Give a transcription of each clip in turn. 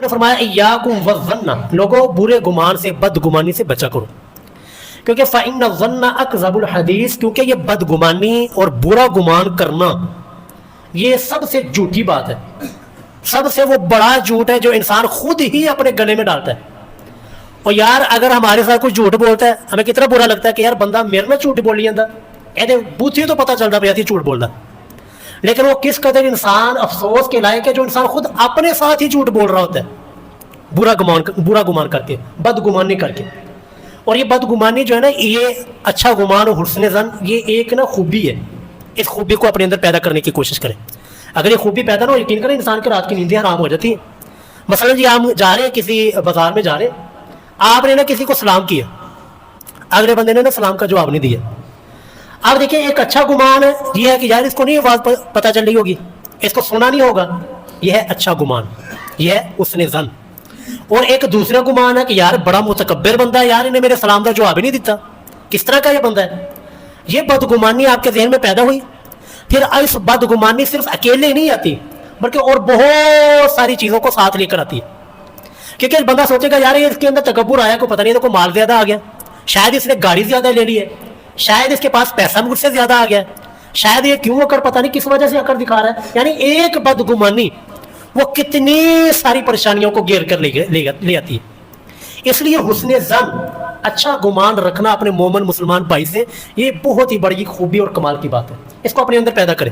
فرمایا ایاکم والظن، لوگوں برے گمان سے، بدگمانی سے بچا کرو، کیونکہ فإن الظن اکذب الحدیث، کیونکہ یہ بدگمانی اور برا گمان کرنا یہ سب سے جھوٹی بات ہے، سب سے وہ بڑا جھوٹ ہے جو انسان خود ہی اپنے گلے میں ڈالتا ہے۔ اور یار اگر ہمارے ساتھ کوئی جھوٹ بولتا ہے ہمیں کتنا برا لگتا ہے کہ یار بندہ میرے میں جھوٹ بول جاتا، یہ بوتھی تو پتہ چلتا پیا تھی جھوٹ بولتا، لیکن وہ کس قدر انسان افسوس کے لائق ہے جو انسان خود اپنے ساتھ ہی جھوٹ بول رہا ہوتا ہے، برا گمان کر کے، بدگمانی کر کے۔ اور یہ بدگمانی جو ہے نا، یہ اچھا گمان اور حسن ظن یہ ایک نا خوبی ہے، اس خوبی کو اپنے اندر پیدا کرنے کی کوشش کریں۔ اگر یہ خوبی پیدا نہ ہو، یقین کریں انسان کی رات کی نیندیں حرام ہو جاتی ہیں۔ مثلا جی ہم جا رہے ہیں کسی بازار میں جا رہے ہیں، آپ نے نا کسی کو سلام کیا، اگلے بندے نے نا سلام کا جواب نہیں دیا، آپ دیکھیں ایک اچھا گمان ہے یہ ہے کہ یار اس کو نہیں آواز پتہ چل رہی ہوگی، اس کو سنا نہیں ہوگا، یہ ہے اچھا گمان، یہ ہے حسن ظن۔ اور ایک دوسرا گمان ہے کہ یار بڑا متکبر بندہ ہے یار، انہیں میرے سلام کا جواب ہی نہیں دیتا، کس طرح کا یہ بندہ ہے۔ یہ بدگمانی آپ کے ذہن میں پیدا ہوئی، پھر اس بدگمانی صرف اکیلے نہیں آتی بلکہ اور بہت ساری چیزوں کو ساتھ لے کر آتی ہے، کیونکہ بندہ سوچے گا یار اس کے اندر تکبر آیا، کوئی پتہ نہیں، تو کوئی مال زیادہ آ گیا، شاید اس نے گاڑی زیادہ لے لی ہے، شاید اس کے پاس پیسہ مجھ سے زیادہ آ گیا ہے، شاید یہ کیوں اکڑ پتہ نہیں کس وجہ سے اکڑ دکھا رہا ہے۔ یعنی ایک بدگمانی وہ کتنی ساری پریشانیوں کو گھیر کر لے آتی ہے۔ اس لیے حسن ظن، اچھا گمان رکھنا اپنے مومن مسلمان بھائی سے، یہ بہت ہی بڑی خوبی اور کمال کی بات ہے، اس کو اپنے اندر پیدا کریں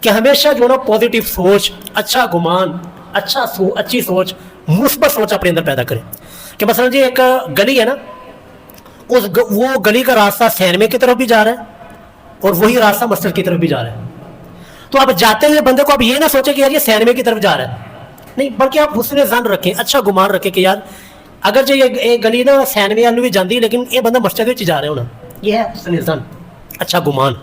کہ ہمیشہ جو نا پازیٹیو سوچ، اچھا گمان، اچھی سوچ، مثبت سوچ اپنے اندر پیدا کریں۔ کہ مثلا جی ایک گلی ہے نا، وہ گلی کا راستہ سینمے کی طرف بھی جا رہا ہے اور وہی راستہ مسجد کی طرف بھی جا رہا ہے، تو اب جاتے ہوئے بندے کو اب یہ نہ سوچے کہ یار یہ سینمے کی طرف جا رہا ہے، نہیں، بلکہ آپ حسن ظن رکھیں، اچھا گمان رکھیں کہ یار اگر جو یہ گلی نا سینمے والوں بھی جاندی لیکن یہ بندہ مسجد میں جا رہا ہے ہونا، یہ ہے حسن ظن، اچھا گمان۔